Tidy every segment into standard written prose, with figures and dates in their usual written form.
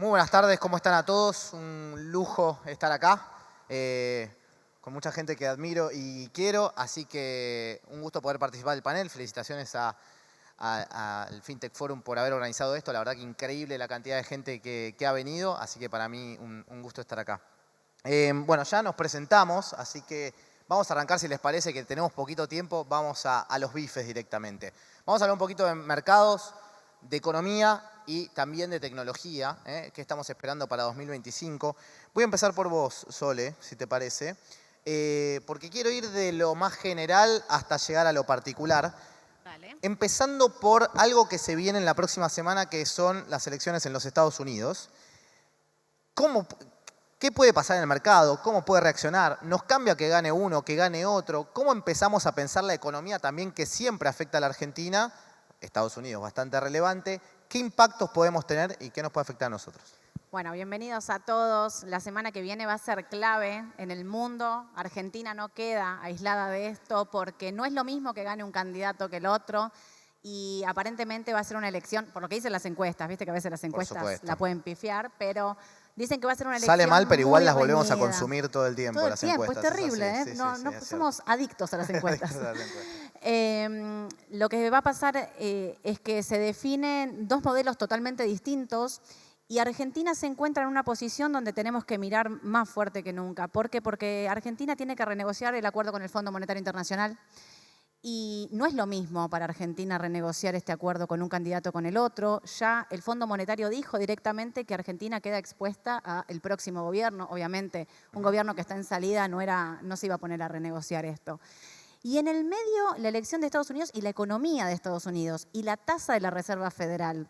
Muy buenas tardes, ¿cómo están a todos? Un lujo estar acá, con mucha gente que admiro y quiero, así que un gusto poder participar del panel. Felicitaciones al FinTech Forum por haber organizado esto. La verdad que increíble la cantidad de gente que ha venido, así que para mí un gusto estar acá. Bueno, ya nos presentamos, así que vamos a arrancar, si les parece, que tenemos poquito tiempo, vamos a los bifes directamente. Vamos a hablar un poquito de mercados, de economía y también de tecnología, que estamos esperando para 2025. Voy a empezar por vos, Sole, si te parece, porque quiero ir de lo más general hasta llegar a lo particular. Vale. Empezando por algo que se viene en la próxima semana, que son las elecciones en los Estados Unidos. ¿Qué puede pasar en el mercado? ¿Cómo puede reaccionar? ¿Nos cambia que gane uno, que gane otro? ¿Cómo empezamos a pensar la economía también, que siempre afecta a la Argentina? Estados Unidos, bastante relevante. ¿Qué impactos podemos tener y qué nos puede afectar a nosotros? Bueno, bienvenidos a todos. La semana que viene va a ser clave en el mundo. Argentina no queda aislada de esto porque no es lo mismo que gane un candidato que el otro. Y aparentemente va a ser una elección, por lo que dicen las encuestas, viste que a veces las encuestas la pueden pifiar, pero dicen que va a ser una elección Sale mal, pero igual las volvemos a reñida. consumir todo el tiempo, Todo el las tiempo, encuestas. es terrible, ¿eh? Sí, No, sí, no es somos adictos a las encuestas. cierto. Lo que va a pasar es que se definen dos modelos totalmente distintos y Argentina se encuentra en una posición donde tenemos que mirar más fuerte que nunca. ¿Por qué? Porque Argentina tiene que renegociar el acuerdo con el Fondo Monetario Internacional. Y no es lo mismo para Argentina renegociar este acuerdo con un candidato o con el otro. Ya el Fondo Monetario dijo directamente que Argentina queda expuesta al próximo gobierno. Obviamente, un gobierno que está en salida no se iba a poner a renegociar esto. Y en el medio, la elección de Estados Unidos y la economía de Estados Unidos y la tasa de la Reserva Federal.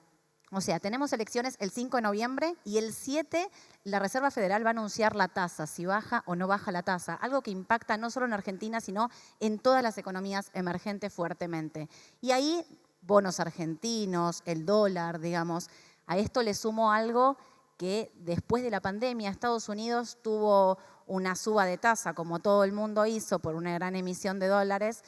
O sea, tenemos elecciones el 5 de noviembre y el 7 la Reserva Federal va a anunciar la tasa, si baja o no baja la tasa, algo que impacta no solo en Argentina, sino en todas las economías emergentes fuertemente. Y ahí, bonos argentinos, el dólar, digamos, a esto le sumo algo que después de la pandemia Estados Unidos tuvo una suba de tasa, como todo el mundo hizo, por una gran emisión de dólares,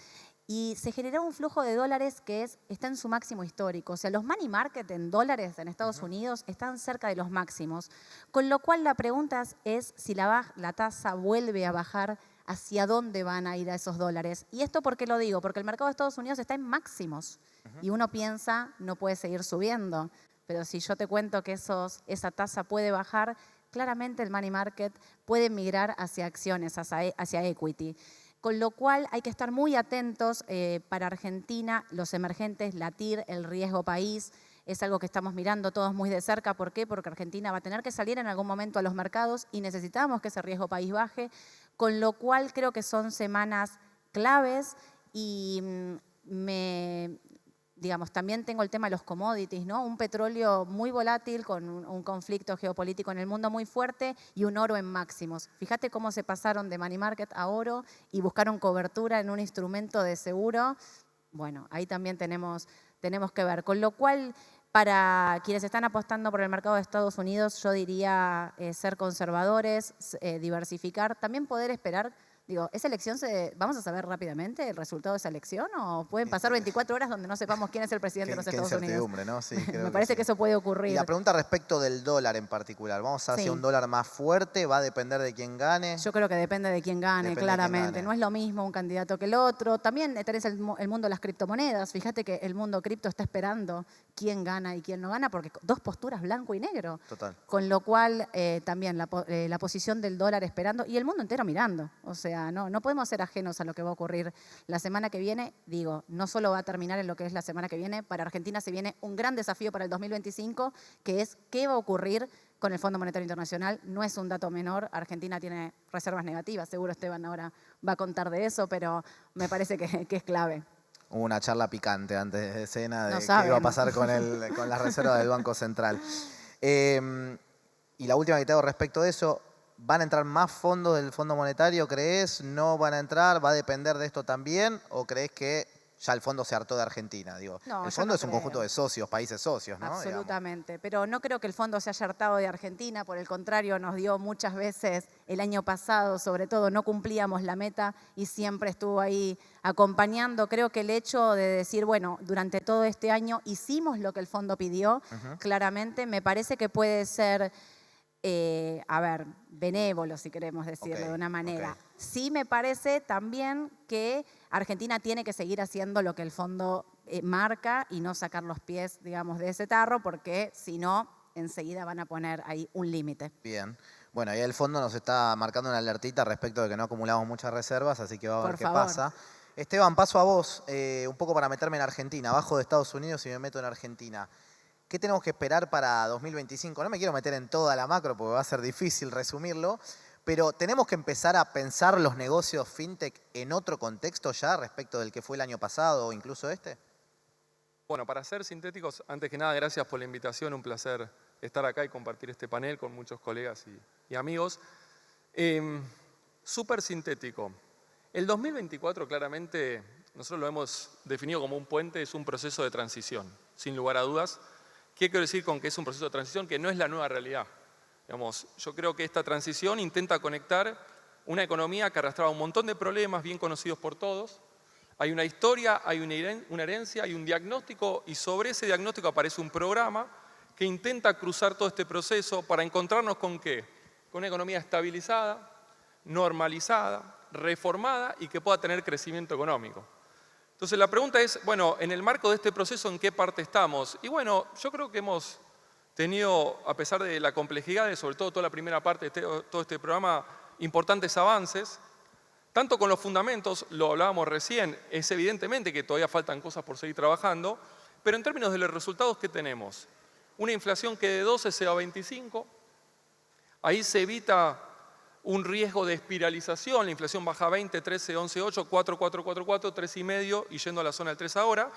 y se generó un flujo de dólares que está en su máximo histórico. O sea, los money market en dólares en Estados Unidos están cerca de los máximos. Con lo cual la pregunta es si la tasa vuelve a bajar, ¿hacia dónde van a ir a esos dólares? Y esto, ¿por qué lo digo? Porque el mercado de Estados Unidos está en máximos. Y uno piensa, no puede seguir subiendo. Pero si yo te cuento que esa tasa puede bajar, claramente el money market puede migrar hacia acciones, hacia equity. Con lo cual hay que estar muy atentos para Argentina, los emergentes, la TIR, el riesgo país. Es algo que estamos mirando todos muy de cerca. ¿Por qué? Porque Argentina va a tener que salir en algún momento a los mercados y necesitamos que ese riesgo país baje. Con lo cual creo que son semanas claves y digamos, también tengo el tema de los commodities, ¿no? Un petróleo muy volátil con un conflicto geopolítico en el mundo muy fuerte y un oro en máximos. Fíjate cómo se pasaron de money market a oro y buscaron cobertura en un instrumento de seguro. Bueno, ahí también tenemos que ver. Con lo cual, para quienes están apostando por el mercado de Estados Unidos, yo diría ser conservadores, diversificar, también poder esperar. Digo, ¿esa elección vamos a saber rápidamente el resultado de esa elección o pueden pasar 24 horas donde no sepamos quién es el presidente de los Estados Unidos? Qué incertidumbre, ¿no? Sí, creo Me parece que eso puede ocurrir. Y la pregunta respecto del dólar en particular, ¿vamos hacia un dólar más fuerte? ¿Va a depender de quién gane? Yo creo que depende de quién gane, claramente. No es lo mismo un candidato que el otro. También tenés el mundo de las criptomonedas. Fíjate que el mundo cripto está esperando quién gana y quién no gana, porque dos posturas, blanco y negro. Total. Con lo cual, también la posición del dólar esperando y el mundo entero mirando. O sea, no podemos ser ajenos a lo que va a ocurrir la semana que viene. Digo, no solo va a terminar en lo que es la semana que viene, para Argentina se viene un gran desafío para el 2025, que es qué va a ocurrir con el Fondo Monetario Internacional. No es un dato menor, Argentina tiene reservas negativas, seguro Esteban ahora va a contar de eso, pero me parece que es clave. Hubo una charla picante antes de escena de qué iba a pasar con la reserva del Banco Central. Y la última que te hago respecto de eso, ¿van a entrar más fondos del Fondo Monetario, crees? ¿No van a entrar? ¿Va a depender de esto también? ¿O crees que ya el fondo se hartó de Argentina. Digo, No, el yo fondo no es un creo. conjunto de socios, países socios, ¿no? Digamos. Absolutamente, pero no creo que el fondo se haya hartado de Argentina, por el contrario, nos dio muchas veces el año pasado, sobre todo, no cumplíamos la meta y siempre estuvo ahí acompañando. Creo que el hecho de decir, bueno, durante todo este año hicimos lo que el fondo pidió, claramente, me parece que puede ser, benévolo, si queremos decirlo de una manera. Sí me parece también que Argentina tiene que seguir haciendo lo que el fondo marca y no sacar los pies, digamos, de ese tarro, porque si no, enseguida van a poner ahí un límite. Bien. Bueno, ahí el fondo nos está marcando una alertita respecto de que no acumulamos muchas reservas, así que va a ver Por qué favor. pasa. Esteban, paso a vos, un poco para meterme en Argentina. Bajo de Estados Unidos y me meto en Argentina. ¿Qué tenemos que esperar para 2025? No me quiero meter en toda la macro porque va a ser difícil resumirlo, pero tenemos que empezar a pensar los negocios fintech en otro contexto ya respecto del que fue el año pasado o incluso este. Bueno, para ser sintéticos, antes que nada, gracias por la invitación. Un placer estar acá y compartir este panel con muchos colegas y amigos. Súper sintético. El 2024 claramente, nosotros lo hemos definido como un puente, es un proceso de transición, sin lugar a dudas. ¿Qué quiero decir con que es un proceso de transición? Que no es la nueva realidad. Digamos, yo creo que esta transición intenta conectar una economía que arrastraba un montón de problemas bien conocidos por todos. Hay una historia, hay una herencia, hay un diagnóstico y sobre ese diagnóstico aparece un programa que intenta cruzar todo este proceso para encontrarnos con ¿qué? Con una economía estabilizada, normalizada, reformada y que pueda tener crecimiento económico. Entonces la pregunta es, bueno, en el marco de este proceso, ¿en qué parte estamos? Y bueno, yo creo que hemos tenido, a pesar de la complejidad de sobre todo toda la primera parte de todo este programa, importantes avances, tanto con los fundamentos, lo hablábamos recién, es evidentemente que todavía faltan cosas por seguir trabajando, pero en términos de los resultados que tenemos, una inflación que de 12 se va a 25, ahí se evita un riesgo de espiralización, la inflación baja a 20, 13, 11, 8, 4, 4, 4, 4, 3,5 y yendo a la zona del 3 ahora.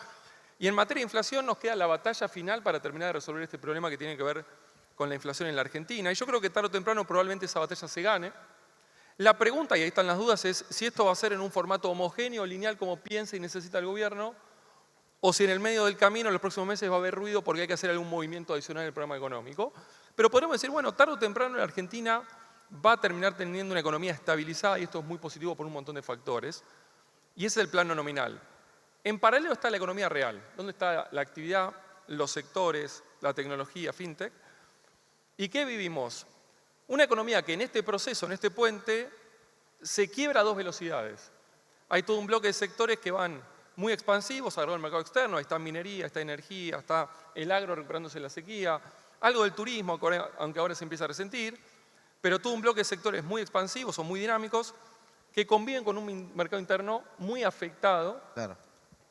Y en materia de inflación nos queda la batalla final para terminar de resolver este problema que tiene que ver con la inflación en la Argentina. Y yo creo que tarde o temprano probablemente esa batalla se gane. La pregunta, y ahí están las dudas, es si esto va a ser en un formato homogéneo, lineal, como piensa y necesita el gobierno, o si en el medio del camino en los próximos meses va a haber ruido porque hay que hacer algún movimiento adicional en el programa económico. Pero podemos decir, bueno, tarde o temprano la Argentina va a terminar teniendo una economía estabilizada y esto es muy positivo por un montón de factores. Y ese es el plano nominal. En paralelo está la economía real, donde está la actividad, los sectores, la tecnología, fintech. ¿Y qué vivimos? Una economía que en este proceso, en este puente, se quiebra a dos velocidades. Hay todo un bloque de sectores que van muy expansivos, alrededor del mercado externo, ahí está minería, está energía, está el agro recuperándose de la sequía, algo del turismo, aunque ahora se empieza a resentir, pero todo un bloque de sectores muy expansivos o muy dinámicos que conviven con un mercado interno muy afectado,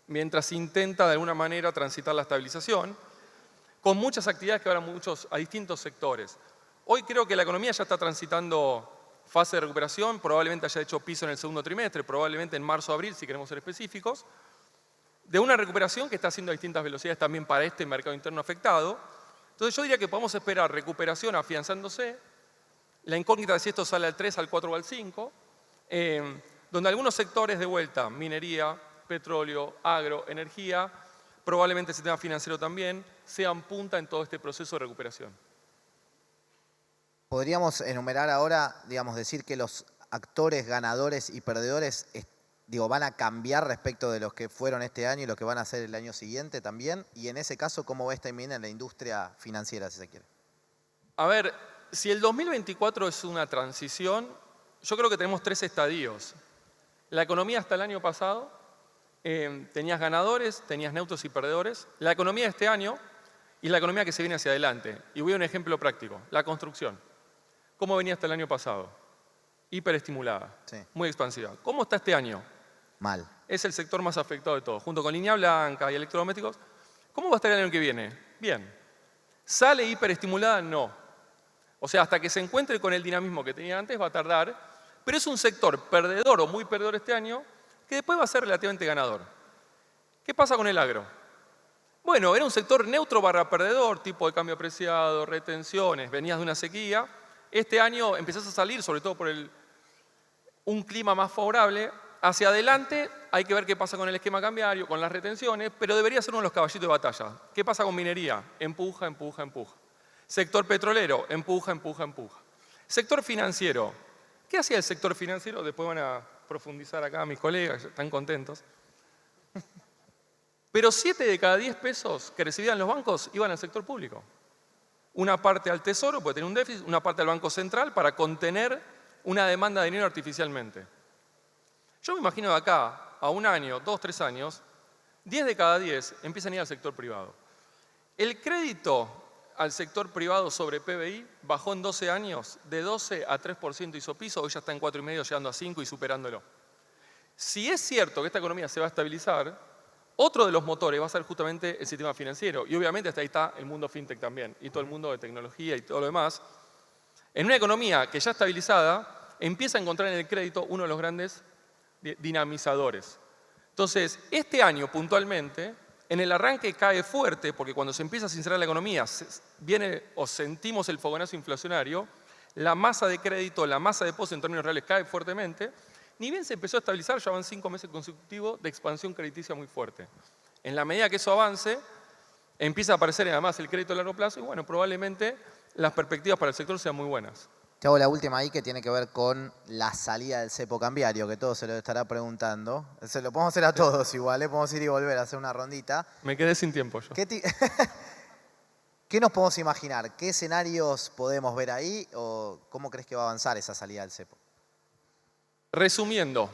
mientras se intenta de alguna manera transitar la estabilización, con muchas actividades que van a distintos sectores. Hoy creo que la economía ya está transitando fase de recuperación, probablemente haya hecho piso en el segundo trimestre, probablemente en marzo o abril, si queremos ser específicos, de una recuperación que está haciendo a distintas velocidades también para este mercado interno afectado. Entonces yo diría que podemos esperar recuperación afianzándose, la incógnita de si esto sale al 3, al 4 o al 5, donde algunos sectores de vuelta, minería, petróleo, agro, energía, probablemente el sistema financiero también, sean punta en todo este proceso de recuperación. ¿Podríamos enumerar ahora, digamos, decir que los actores ganadores y perdedores van a cambiar respecto de los que fueron este año y los que van a ser el año siguiente también? Y en ese caso, ¿cómo ves también en la industria financiera, si se quiere? A ver, si el 2024 es una transición, yo creo que tenemos 3 estadios. La economía hasta el año pasado, tenías ganadores, tenías neutros y perdedores. La economía de este año y la economía que se viene hacia adelante. Y voy a un ejemplo práctico, la construcción. ¿Cómo venía hasta el año pasado? Hiperestimulada, muy expansiva. ¿Cómo está este año? Mal. Es el sector más afectado de todos, junto con línea blanca y electrodomésticos. ¿Cómo va a estar el año que viene? Bien. ¿Sale hiperestimulada? No. O sea, hasta que se encuentre con el dinamismo que tenía antes va a tardar, pero es un sector perdedor o muy perdedor este año que después va a ser relativamente ganador. ¿Qué pasa con el agro? Bueno, era un sector neutro barra perdedor, tipo de cambio apreciado, retenciones, venías de una sequía. Este año empezás a salir, sobre todo por un clima más favorable, hacia adelante hay que ver qué pasa con el esquema cambiario, con las retenciones, pero debería ser uno de los caballitos de batalla. ¿Qué pasa con minería? Empuja, empuja, empuja. Sector petrolero, empuja, empuja, empuja. Sector financiero. ¿Qué hacía el sector financiero? Después van a profundizar acá mis colegas, están contentos. Pero 7 de cada 10 pesos que recibían los bancos iban al sector público. Una parte al Tesoro, porque tenía un déficit, una parte al Banco Central para contener una demanda de dinero artificialmente. Yo me imagino de acá a un año, 2, 3 años, 10 de cada 10 empiezan a ir al sector privado. El crédito al sector privado sobre PBI bajó en 12 años, de 12 a 3% hizo piso, hoy ya está en 4,5, llegando a 5 y superándolo. Si es cierto que esta economía se va a estabilizar, otro de los motores va a ser justamente el sistema financiero. Y obviamente hasta ahí está el mundo fintech también, y todo el mundo de tecnología y todo lo demás. En una economía que ya estabilizada, empieza a encontrar en el crédito uno de los grandes dinamizadores. Entonces, este año puntualmente, en el arranque cae fuerte, porque cuando se empieza a sincerar la economía, viene o sentimos el fogonazo inflacionario, la masa de crédito, la masa de depósito en términos reales cae fuertemente. Ni bien se empezó a estabilizar, ya van 5 meses consecutivos de expansión crediticia muy fuerte. En la medida que eso avance, empieza a aparecer además el crédito a largo plazo y bueno, probablemente las perspectivas para el sector sean muy buenas. Te hago la última ahí que tiene que ver con la salida del cepo cambiario, que todo se lo estará preguntando. Se lo podemos hacer a todos igual, ¿eh? Podemos ir y volver a hacer una rondita. Me quedé sin tiempo yo. ¿Qué nos podemos imaginar? ¿Qué escenarios podemos ver ahí o cómo crees que va a avanzar esa salida del cepo? Resumiendo,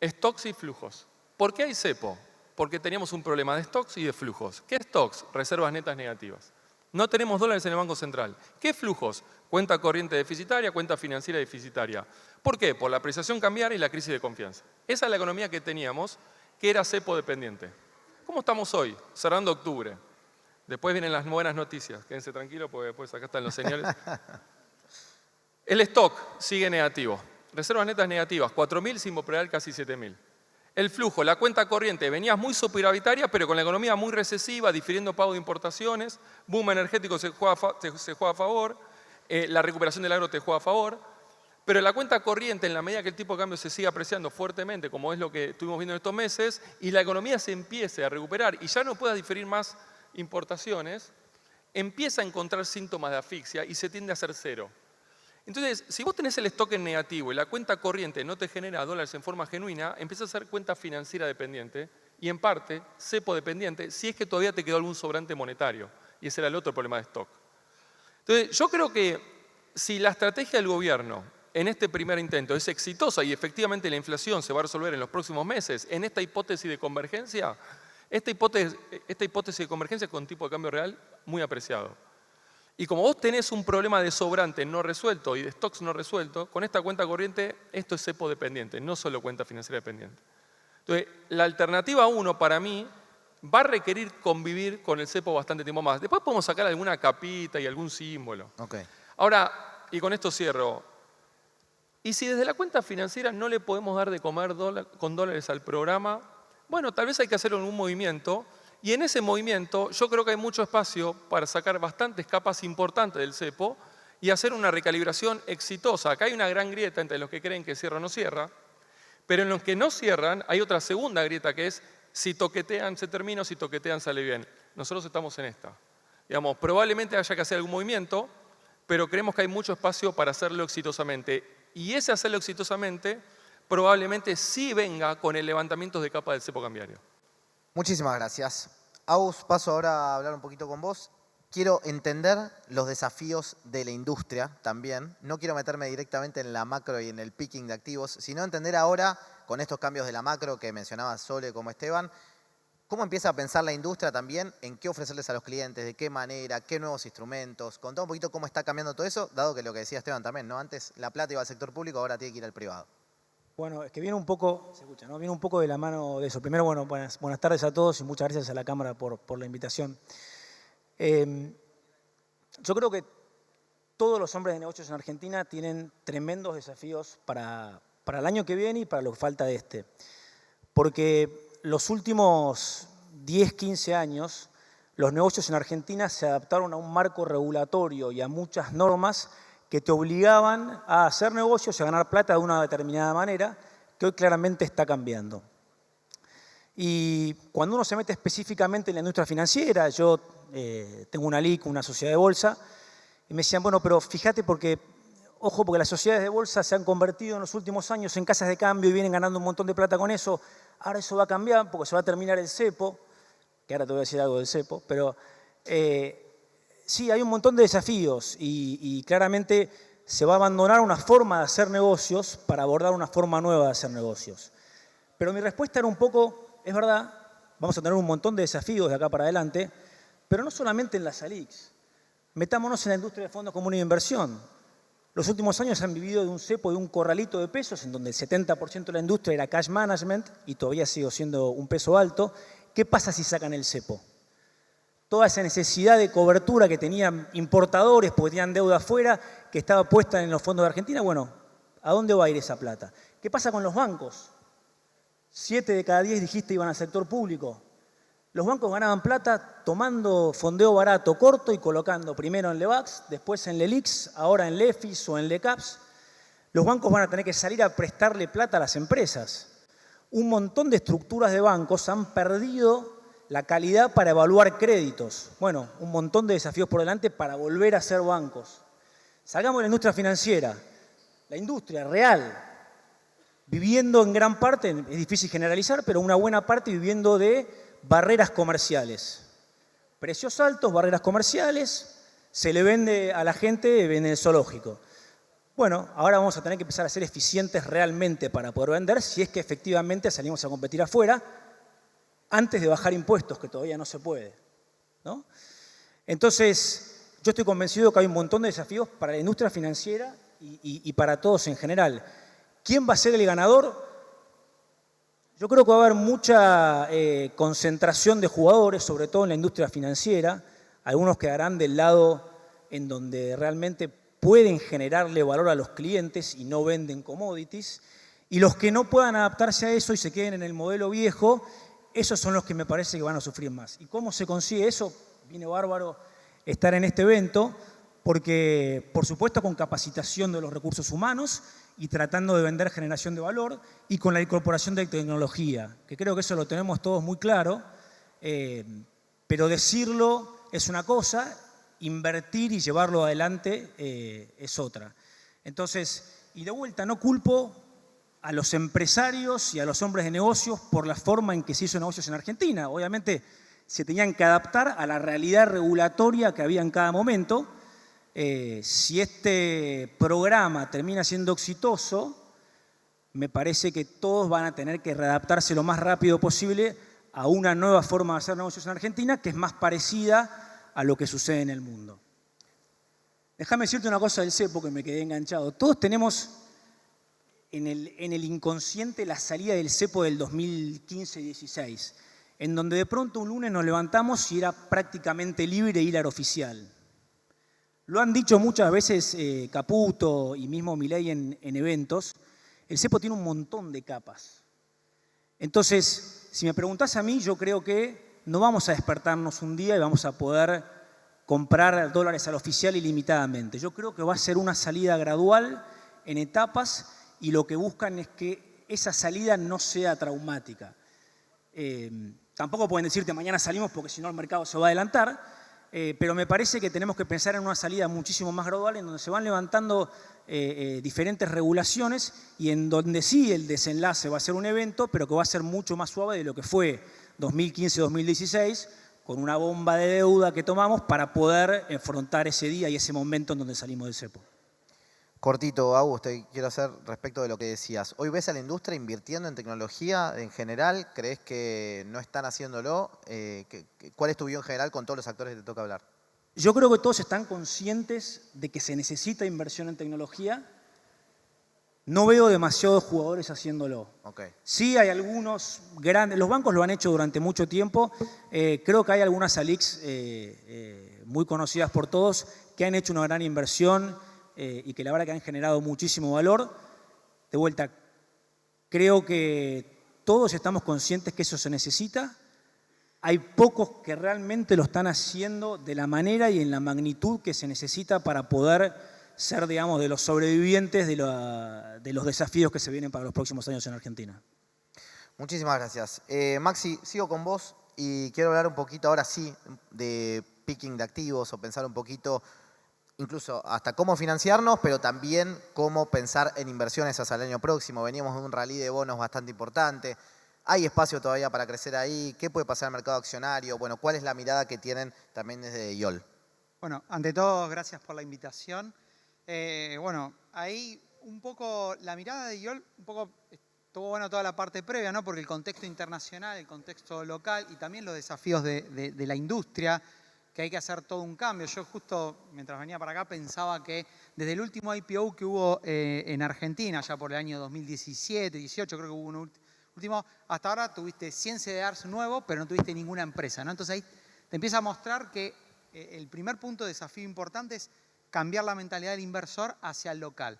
stocks y flujos. ¿Por qué hay cepo? Porque teníamos un problema de stocks y de flujos. ¿Qué stocks? Reservas netas negativas. No tenemos dólares en el Banco Central. ¿Qué flujos? Cuenta corriente deficitaria, cuenta financiera deficitaria. ¿Por qué? Por la apreciación cambiaria y la crisis de confianza. Esa es la economía que teníamos, que era cepo dependiente. ¿Cómo estamos hoy? Cerrando octubre. Después vienen las buenas noticias. Quédense tranquilos porque después acá están los señores. El stock sigue negativo. Reservas netas negativas, 4.000 sin operar casi 7.000. El flujo, la cuenta corriente, venías muy superavitaria, pero con la economía muy recesiva, difiriendo pago de importaciones, boom energético se juega a favor, la recuperación del agro te juega a favor, pero la cuenta corriente, en la medida que el tipo de cambio se siga apreciando fuertemente, como es lo que estuvimos viendo en estos meses, y la economía se empiece a recuperar y ya no pueda diferir más importaciones, empieza a encontrar síntomas de asfixia y se tiende a hacer cero. Entonces, si vos tenés el stock en negativo y la cuenta corriente no te genera dólares en forma genuina, empieza a ser cuenta financiera dependiente y en parte cepo dependiente si es que todavía te quedó algún sobrante monetario. Y ese era el otro problema de stock. Entonces, yo creo que si la estrategia del gobierno en este primer intento es exitosa y efectivamente la inflación se va a resolver en los próximos meses, en esta hipótesis de convergencia, esta hipótesis de convergencia con tipo de cambio real muy apreciado. Y como vos tenés un problema de sobrante no resuelto y de stocks no resuelto, con esta cuenta corriente esto es cepo dependiente, no solo cuenta financiera dependiente. Entonces, la alternativa 1 para mí va a requerir convivir con el cepo bastante tiempo más. Después podemos sacar alguna capita y algún símbolo. Okay. Ahora, y con esto cierro, ¿y si desde la cuenta financiera no le podemos dar de comer con dólares al programa? Bueno, tal vez hay que hacer un movimiento. Y en ese movimiento yo creo que hay mucho espacio para sacar bastantes capas importantes del cepo y hacer una recalibración exitosa. Acá hay una gran grieta entre los que creen que cierra o no cierra, pero en los que no cierran hay otra segunda grieta que es si toquetean se termina o si toquetean sale bien. Nosotros estamos en esta. Digamos, probablemente haya que hacer algún movimiento, pero creemos que hay mucho espacio para hacerlo exitosamente. Y ese hacerlo exitosamente probablemente sí venga con el levantamiento de capa del cepo cambiario. Muchísimas gracias. Agus, paso ahora a hablar un poquito con vos. Quiero entender los desafíos de la industria también. No quiero meterme directamente en la macro y en el picking de activos, sino entender ahora, con estos cambios de la macro que mencionaba Sole como Esteban, cómo empieza a pensar la industria también en qué ofrecerles a los clientes, de qué manera, qué nuevos instrumentos. Contá un poquito cómo está cambiando todo eso, dado que lo que decía Esteban también, ¿no? Antes la plata iba al sector público, ahora tiene que ir al privado. Bueno, es que viene un poco, se escucha, ¿no? Viene un poco de la mano de eso. Primero, bueno, buenas tardes a todos y muchas gracias a la Cámara por la invitación. Yo creo que todos los hombres de negocios en Argentina tienen tremendos desafíos para el año que viene y para lo que falta de este. Porque los últimos 10, 15 años, los negocios en Argentina se adaptaron a un marco regulatorio y a muchas normas que te obligaban a hacer negocios y a ganar plata de una determinada manera, que hoy claramente está cambiando. Y cuando uno se mete específicamente en la industria financiera, yo tengo una LIC, una sociedad de bolsa, y me decían, bueno, pero fíjate porque, ojo, porque las sociedades de bolsa se han convertido en los últimos años en casas de cambio y vienen ganando un montón de plata con eso. Ahora eso va a cambiar porque se va a terminar el cepo, que ahora te voy a decir algo del cepo, pero sí, hay un montón de desafíos y claramente se va a abandonar una forma de hacer negocios para abordar una forma nueva de hacer negocios. Pero mi respuesta era un poco, es verdad, vamos a tener un montón de desafíos de acá para adelante, pero no solamente en las ALICs. Metámonos en la industria de fondos comunes de inversión. Los últimos años han vivido de un cepo, de un corralito de pesos, en donde el 70% de la industria era cash management y todavía sigue siendo un peso alto. ¿Qué pasa si sacan el cepo? Toda esa necesidad de cobertura que tenían importadores porque tenían deuda afuera, que estaba puesta en los fondos de Argentina, bueno, ¿a dónde va a ir esa plata? ¿Qué pasa con los bancos? 7 de cada 10 dijiste iban al sector público. Los bancos ganaban plata tomando fondeo barato, corto y colocando primero en LEVAX, después en LELIX, ahora en LEFIS o en LECAPS. Los bancos van a tener que salir a prestarle plata a las empresas. Un montón de estructuras de bancos han perdido la calidad para evaluar créditos. Bueno, un montón de desafíos por delante para volver a ser bancos. Salgamos de la industria financiera, la industria real, viviendo en gran parte, es difícil generalizar, pero una buena parte viviendo de barreras comerciales. Precios altos, barreras comerciales, se le vende a la gente en el zoológico. Bueno, ahora vamos a tener que empezar a ser eficientes realmente para poder vender, si es que efectivamente salimos a competir afuera, antes de bajar impuestos, que todavía no se puede, ¿no? Entonces, yo estoy convencido que hay un montón de desafíos para la industria financiera y para todos en general. ¿Quién va a ser el ganador? Yo creo que va a haber mucha concentración de jugadores, sobre todo en la industria financiera. Algunos quedarán del lado en donde realmente pueden generarle valor a los clientes y no venden commodities. Y los que no puedan adaptarse a eso y se queden en el modelo viejo, esos son los que me parece que van a sufrir más. ¿Y cómo se consigue eso? Viene bárbaro estar en este evento, porque por supuesto con capacitación de los recursos humanos y tratando de vender generación de valor y con la incorporación de tecnología, que creo que eso lo tenemos todos muy claro, pero decirlo es una cosa, invertir y llevarlo adelante es otra. Entonces, y de vuelta, no culpo a los empresarios y a los hombres de negocios por la forma en que se hizo negocios en Argentina. Obviamente se tenían que adaptar a la realidad regulatoria que había en cada momento. Si este programa termina siendo exitoso, me parece que todos van a tener que readaptarse lo más rápido posible a una nueva forma de hacer negocios en Argentina que es más parecida a lo que sucede en el mundo. Déjame decirte una cosa del cepo que me quedé enganchado. Todos tenemos en el inconsciente la salida del cepo del 2015-16, en donde de pronto un lunes nos levantamos y era prácticamente libre ir al oficial. Lo han dicho muchas veces Caputo y mismo Milei en eventos, el cepo tiene un montón de capas. Entonces, si me preguntás a mí, yo creo que no vamos a despertarnos un día y vamos a poder comprar dólares al oficial ilimitadamente. Yo creo que va a ser una salida gradual, en etapas, y lo que buscan es que esa salida no sea traumática. Tampoco pueden decirte mañana salimos porque si no el mercado se va a adelantar, pero me parece que tenemos que pensar en una salida muchísimo más gradual en donde se van levantando diferentes regulaciones y en donde sí el desenlace va a ser un evento, pero que va a ser mucho más suave de lo que fue 2015-2016, con una bomba de deuda que tomamos para poder enfrentar ese día y ese momento en donde salimos del cepo. Cortito, Agus, te quiero hacer respecto de lo que decías. ¿Hoy ves a la industria invirtiendo en tecnología en general? ¿Crees que no están haciéndolo? ¿Cuál es tu visión general con todos los actores que te toca hablar? Yo creo que todos están conscientes de que se necesita inversión en tecnología. No veo demasiados jugadores haciéndolo. Okay. Sí hay algunos grandes, los bancos lo han hecho durante mucho tiempo. Creo que hay algunas ALICs muy conocidas por todos que han hecho una gran inversión y que la verdad que han generado muchísimo valor. De vuelta, creo que todos estamos conscientes que eso se necesita. Hay pocos que realmente lo están haciendo de la manera y en la magnitud que se necesita para poder ser, digamos, de los sobrevivientes de los desafíos que se vienen para los próximos años en Argentina. Muchísimas gracias. Maxi, sigo con vos y quiero hablar un poquito ahora sí de picking de activos o pensar un poquito incluso hasta cómo financiarnos, pero también cómo pensar en inversiones hacia el año próximo. Veníamos de un rally de bonos bastante importante. ¿Hay espacio todavía para crecer ahí? ¿Qué puede pasar en el mercado accionario? Bueno, ¿cuál es la mirada que tienen también desde YOL? Bueno, ante todo, gracias por la invitación. Bueno, ahí un poco la mirada de YOL, un poco estuvo bueno toda la parte previa, ¿no? Porque el contexto internacional, el contexto local y también los desafíos de la industria, que hay que hacer todo un cambio. Yo justo, mientras venía para acá, pensaba que desde el último IPO que hubo en Argentina, ya por el año 2017, 18, creo que hubo un último, hasta ahora tuviste 100 CDRs nuevos, pero no tuviste ninguna empresa, ¿no? Entonces ahí te empieza a mostrar que el primer punto de desafío importante es cambiar la mentalidad del inversor hacia el local.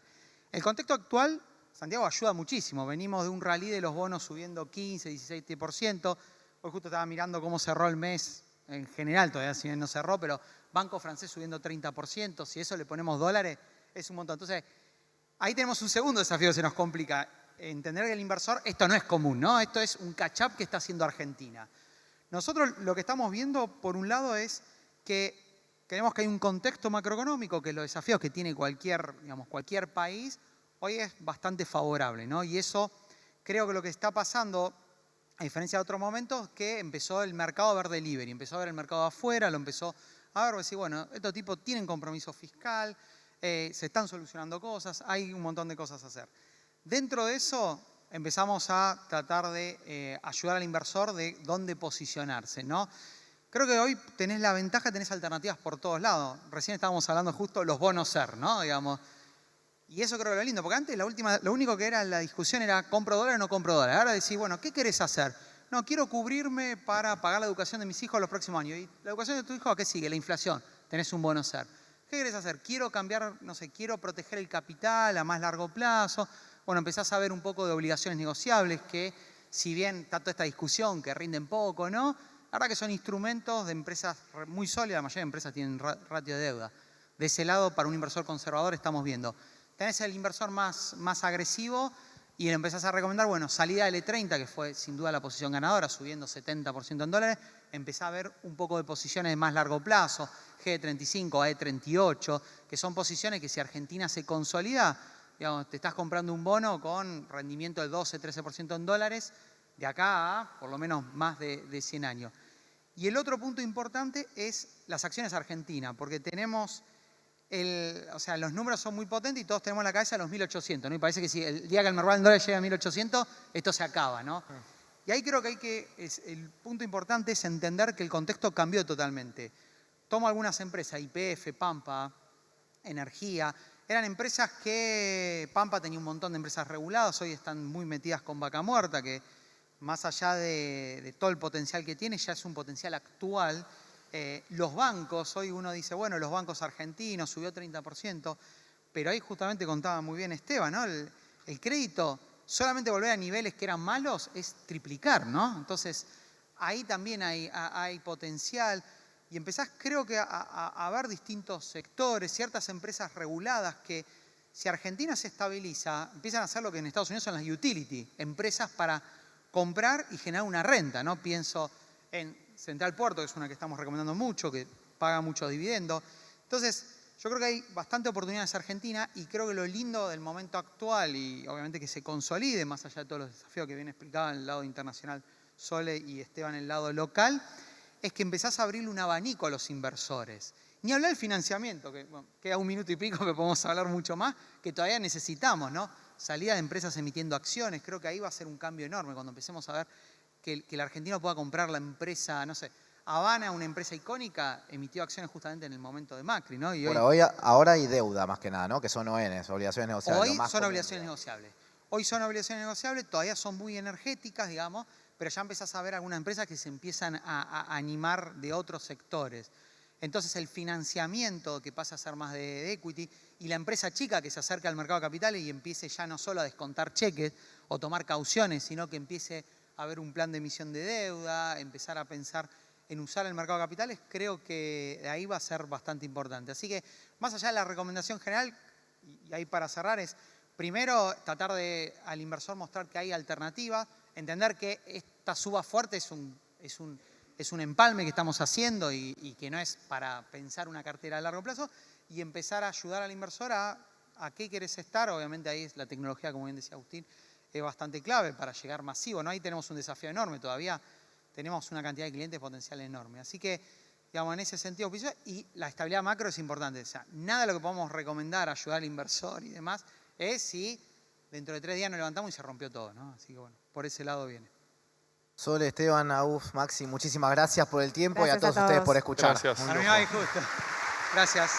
El contexto actual, Santiago, ayuda muchísimo. Venimos de un rally de los bonos subiendo 15, 17%. Hoy justo estaba mirando cómo cerró el mes en general, todavía si bien no cerró, pero Banco Francés subiendo 30%. Si eso le ponemos dólares, es un montón. Entonces, ahí tenemos un segundo desafío que se nos complica. Entender que el inversor, esto no es común, ¿no? Esto es un catch-up que está haciendo Argentina. Nosotros lo que estamos viendo, por un lado, es que creemos que hay un contexto macroeconómico, que los desafíos que tiene cualquier país, hoy es bastante favorable, ¿no? Y eso creo que lo que está pasando, a diferencia de otros momentos, que empezó el mercado a ver delivery, empezó a ver el mercado afuera, lo empezó a ver, decir, bueno, estos tipos tienen compromiso fiscal, se están solucionando cosas, hay un montón de cosas a hacer. Dentro de eso empezamos a tratar de ayudar al inversor de dónde posicionarse, ¿no? Creo que hoy tenés la ventaja, tenés alternativas por todos lados. Recién estábamos hablando justo los bonos SER, ¿no? Digamos. Y eso creo que es lo lindo, porque antes lo único que era la discusión era compro dólares o no compro dólares. Ahora decís, bueno, ¿qué querés hacer? No, quiero cubrirme para pagar la educación de mis hijos los próximos años. ¿Y la educación de tu hijo a qué sigue? La inflación. Tenés un bono SER. ¿Qué querés hacer? Quiero cambiar, no sé, quiero proteger el capital a más largo plazo. Bueno, empezás a ver un poco de obligaciones negociables que, si bien está toda esta discusión que rinden poco, ¿no? La verdad que son instrumentos de empresas muy sólidas, la mayoría de empresas tienen ratio de deuda. De ese lado, para un inversor conservador, estamos viendo. Tenés el inversor más agresivo y le empezás a recomendar, bueno, salida de L30, que fue sin duda la posición ganadora, subiendo 70% en dólares, empezá a ver un poco de posiciones de más largo plazo, G35, AE38, que son posiciones que si Argentina se consolida, digamos, te estás comprando un bono con rendimiento del 12-13% en dólares, de acá a por lo menos más de 100 años. Y el otro punto importante es las acciones argentinas, porque tenemos, o sea, los números son muy potentes y todos tenemos en la cabeza los 1.800, ¿no? Y parece que si el día que el mercado en dólares llega a 1.800, esto se acaba, ¿no? Y ahí creo que el punto importante es entender que el contexto cambió totalmente. Tomo algunas empresas, YPF, Pampa, Energía, eran empresas que Pampa tenía un montón de empresas reguladas, hoy están muy metidas con vaca muerta, que más allá de todo el potencial que tiene, ya es un potencial actual. Los bancos, hoy uno dice, bueno, los bancos argentinos subió 30%, pero ahí justamente contaba muy bien Esteban, ¿no? El crédito, solamente volver a niveles que eran malos es triplicar, ¿no? Entonces, ahí también hay potencial. Y empezás, creo que, a ver distintos sectores, ciertas empresas reguladas que, si Argentina se estabiliza, empiezan a hacer lo que en Estados Unidos son las utility, empresas para comprar y generar una renta, ¿no? Pienso en Central Puerto, que es una que estamos recomendando mucho, que paga mucho dividendo. Entonces, yo creo que hay bastante oportunidades en Argentina y creo que lo lindo del momento actual y obviamente que se consolide, más allá de todos los desafíos que viene explicado en el lado internacional Sole y Esteban en el lado local, es que empezás a abrirle un abanico a los inversores. Ni hablar del financiamiento, que bueno, queda un minuto y pico que podemos hablar mucho más, que todavía necesitamos, ¿no? Salida de empresas emitiendo acciones, creo que ahí va a ser un cambio enorme cuando empecemos a ver que el argentino pueda comprar la empresa, no sé, Habana, una empresa icónica, emitió acciones justamente en el momento de Macri, ¿no? Y Ahora hay deuda más que nada, ¿no? Que son ONs, obligaciones negociables. hoy son obligaciones negociables. Hoy son obligaciones negociables, todavía son muy energéticas, digamos, pero ya empezás a ver algunas empresas que se empiezan a animar de otros sectores. Entonces el financiamiento que pasa a ser más de equity y la empresa chica que se acerca al mercado de capitales y empiece ya no solo a descontar cheques o tomar cauciones, sino que empiece a haber un plan de emisión de deuda, empezar a pensar en usar el mercado de capitales, creo que de ahí va a ser bastante importante. Así que más allá de la recomendación general, y ahí para cerrar es, primero, tratar de al inversor mostrar que hay alternativas, entender que esta suba fuerte es un empalme que estamos haciendo y que no es para pensar una cartera a largo plazo, y empezar a ayudar al inversor a qué querés estar. Obviamente ahí es la tecnología, como bien decía Agustín, es bastante clave para llegar masivo, ¿no? Ahí tenemos un desafío enorme todavía, tenemos una cantidad de clientes potencial enorme. Así que, digamos, en ese sentido, y la estabilidad macro es importante. O sea, nada de lo que podamos recomendar, ayudar al inversor y demás, es si dentro de 3 días nos levantamos y se rompió todo, ¿no? Así que bueno, por ese lado viene. Sole, Esteban, Agus, Maxi, muchísimas gracias por el tiempo y a Gracias a todos ustedes todos. por escuchar. Gracias. Un Para mí lujo. no hay justo. Gracias.